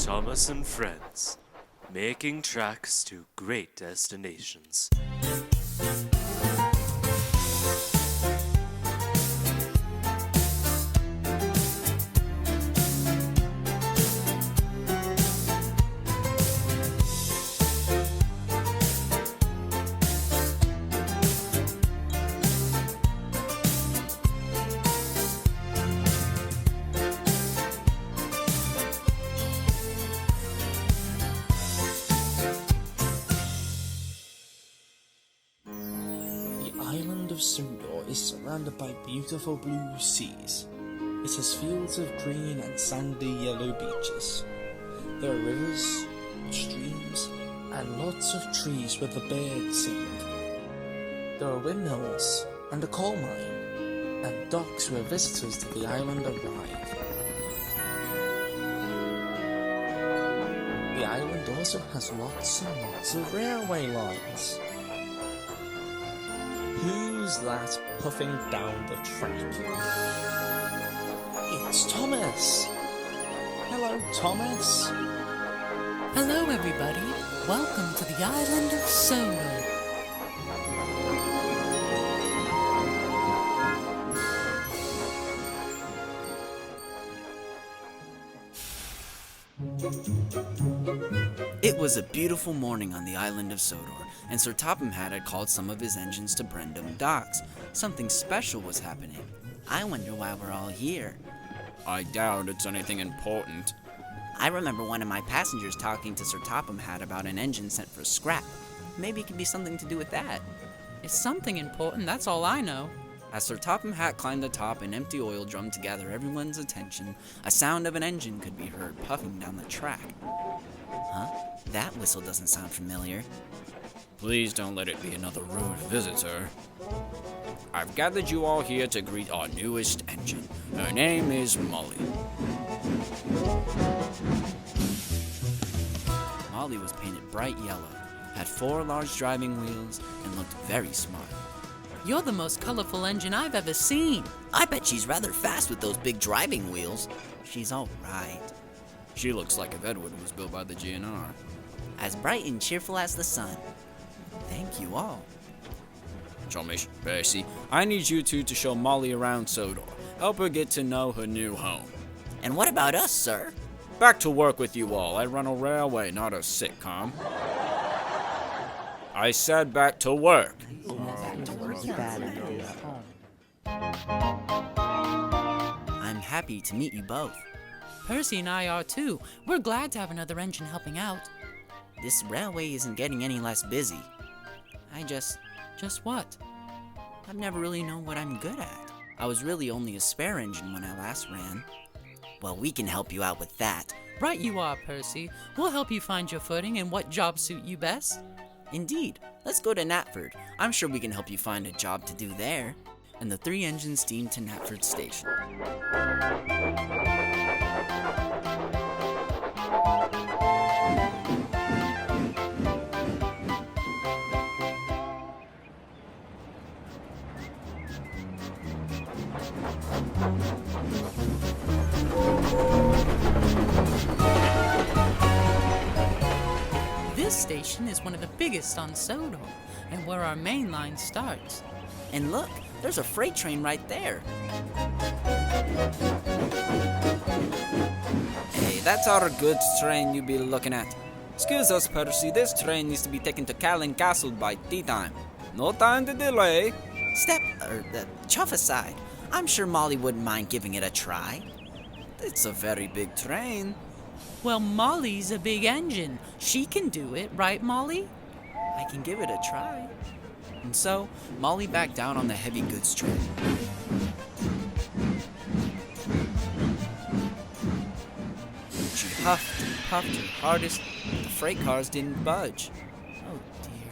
Thomas and friends, making tracks to great destinations. The island of Sodor is surrounded by beautiful blue seas. It has fields of green and sandy yellow beaches. There are rivers, streams, and lots of trees where the birds sing. There are windmills and a coal mine, and docks where visitors to the island arrive. The island also has lots and lots of railway lines. Who's that puffing down the track? It's Thomas! Hello, Thomas! Hello, everybody. Welcome to the island of Sodor. It was a beautiful morning on the island of Sodor, and Sir Topham Hatt had called some of his engines to Brendam Docks. Something special was happening. I wonder why we're all here. I doubt it's anything important. I remember one of my passengers talking to Sir Topham Hatt about an engine sent for scrap. Maybe it could be something to do with that. It's something important, that's all I know. As Sir Topham Hatt climbed atop an empty oil drum to gather everyone's attention, a sound of an engine could be heard puffing down the track. Huh? That whistle doesn't sound familiar. Please don't let it be another rude visitor. I've gathered you all here to greet our newest engine. Her name is Molly. Molly was painted bright yellow, had 4 large driving wheels, and looked very smart. You're the most colorful engine I've ever seen. I bet she's rather fast with those big driving wheels. She's all right. She looks like if Edward was built by the GNR. As bright and cheerful as the sun. Thank you all. Chomish, Percy, I need you two to show Molly around Sodor. Help her get to know her new home. And what about us, sir? Back to work with you all. I run a railway, not a sitcom. I said back to work. I'm happy to meet you both. Percy and I are too. We're glad to have another engine helping out. This railway isn't getting any less busy. Just what? I've never really known what I'm good at. I was really only a spare engine when I last ran. Well, we can help you out with that. Right you are, Percy. We'll help you find your footing and what jobs suit you best. Indeed. Let's go to Knapford. I'm sure we can help you find a job to do there. And the 3 engines steamed to Knapford Station. This station is one of the biggest on Sodor, and where our main line starts. And look, there's a freight train right there. Hey, that's our goods train you be looking at. Excuse us, Percy, this train needs to be taken to Callan Castle by tea time. No time to delay. Chuff aside. I'm sure Molly wouldn't mind giving it a try. It's a very big train. Well, Molly's a big engine. She can do it, right, Molly? I can give it a try. And so, Molly backed down on the heavy goods train. She huffed and puffed her hardest, but the freight cars didn't budge. Oh dear.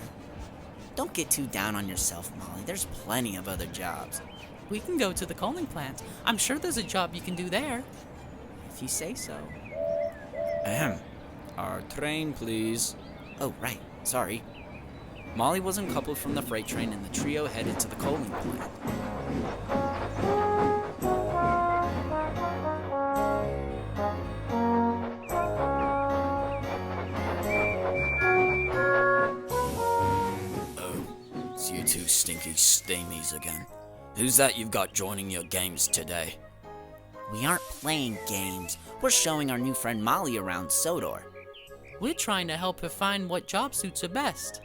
Don't get too down on yourself, Molly. There's plenty of other jobs. We can go to the coaling plant. I'm sure there's a job you can do there. If you say so. Ahem. Our train, please. Oh, right. Sorry. Molly was uncoupled from the freight train and the trio headed to the coaling plant. two stinky steamies again. Who's that you've got joining your games today? We aren't playing games. We're showing our new friend Molly around Sodor. We're trying to help her find what job suits her best.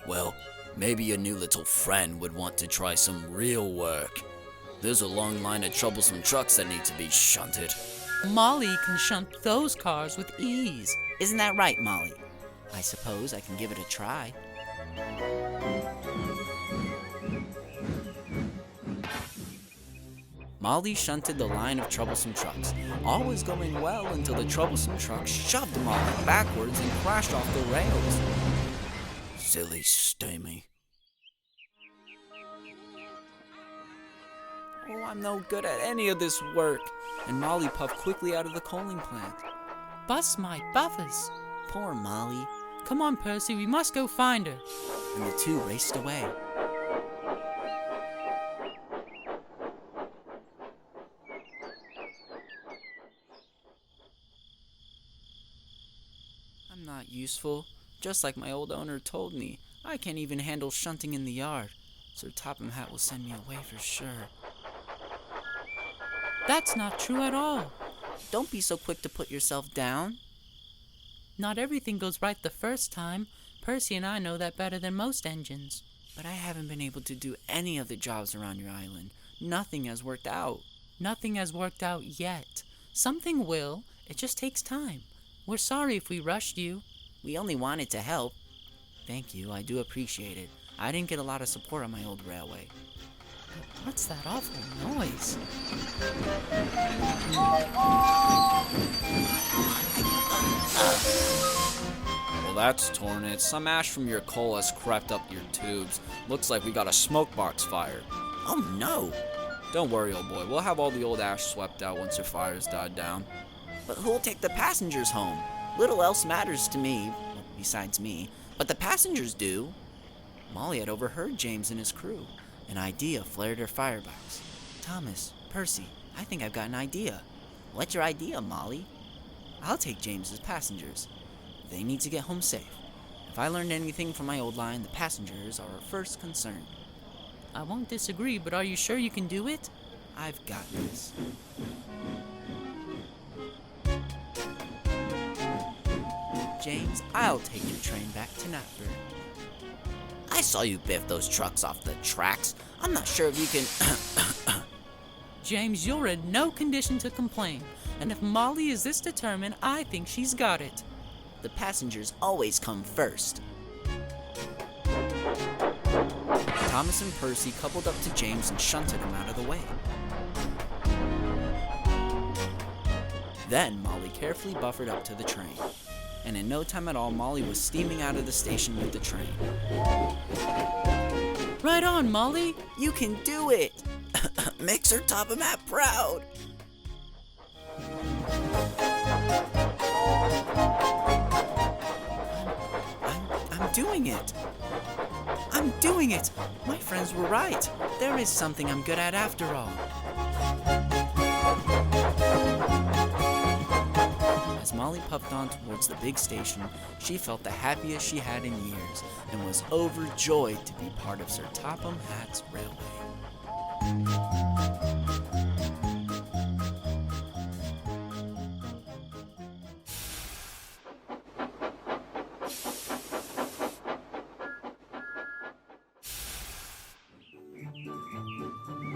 Well, maybe your new little friend would want to try some real work. There's a long line of troublesome trucks that need to be shunted. Molly can shunt those cars with ease. Isn't that right, Molly? I suppose I can give it a try. Molly shunted the line of troublesome trucks. All was going well until the troublesome truck shoved Molly backwards and crashed off the rails. Silly steamy. Oh, I'm no good at any of this work. And Molly puffed quickly out of the coaling plant. Bust my buffers. Poor Molly. Come on, Percy, we must go find her. And the two raced away. I'm not useful. Just like my old owner told me, I can't even handle shunting in the yard. Sir Topham Hatt will send me away for sure. That's not true at all. Don't be so quick to put yourself down. Not everything goes right the first time. Percy and I know that better than most engines. But I haven't been able to do any of the jobs around your island. Nothing has worked out. Nothing has worked out yet. Something will. It just takes time. We're sorry if we rushed you. We only wanted to help. Thank you, I do appreciate it. I didn't get a lot of support on my old railway. What's that awful noise? Well, that's torn it. Some ash from your coal has crept up your tubes. Looks like we got a smoke box fire. Oh no! Don't worry, old boy. We'll have all the old ash swept out once your fire's died down. But who'll take the passengers home? Little else matters to me, besides me, but the passengers do. Molly had overheard James and his crew. An idea flared her firebox. Thomas, Percy, I think I've got an idea. What's your idea, Molly? I'll take James's passengers. They need to get home safe. If I learned anything from my old line, the passengers are our first concern. I won't disagree, but are you sure you can do it? I've got this. James, I'll take your train back to Knapford. I saw you biff those trucks off the tracks. I'm not sure if you can... James, you're in no condition to complain. And if Molly is this determined, I think she's got it. The passengers always come first. Thomas and Percy coupled up to James and shunted him out of the way. Then Molly carefully buffered up to the train. And in no time at all, Molly was steaming out of the station with the train. Right on, Molly. You can do it! Make Sir Topham Hatt proud! I'm doing it! I'm doing it! My friends were right. There is something I'm good at after all. As Molly puffed on towards the big station, she felt the happiest she had in years and was overjoyed to be part of Sir Topham Hatt's railway.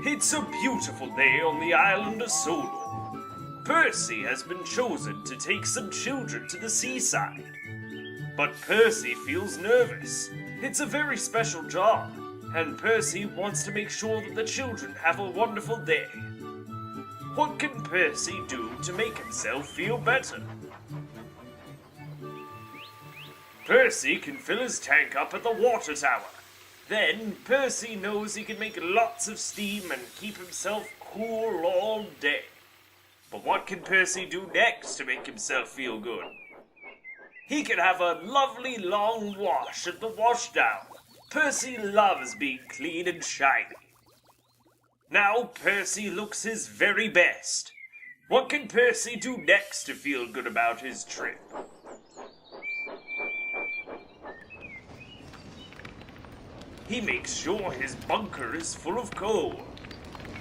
It's a beautiful day on the island of Sodor. Percy has been chosen to take some children to the seaside. But Percy feels nervous. It's a very special job, and Percy wants to make sure that the children have a wonderful day. What can Percy do to make himself feel better? Percy can fill his tank up at the water tower. Then Percy knows he can make lots of steam and keep himself cool all day. But what can Percy do next to make himself feel good? He can have a lovely long wash at the washdown. Percy loves being clean and shiny. Now Percy looks his very best. What can Percy do next to feel good about his trip? he makes sure his bunker is full of coal.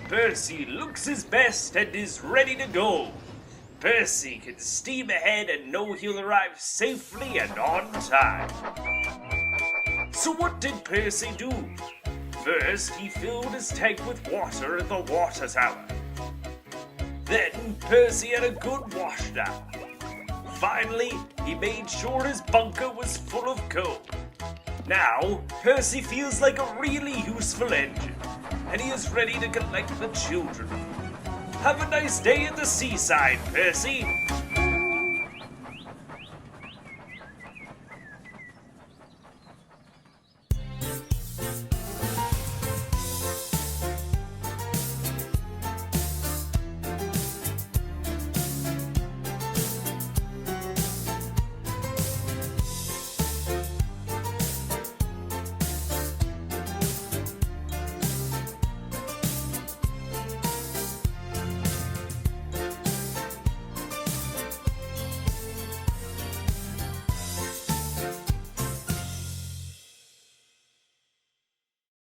Percy looks his best and is ready to go. Percy can steam ahead and know he'll arrive safely and on time. So what did Percy do? First, he filled his tank with water at the water tower. Then, Percy had a good washdown. Finally, he made sure his bunker was full of coal. Now, Percy feels like a really useful engine, and he is ready to collect the children. Have a nice day at the seaside, Percy!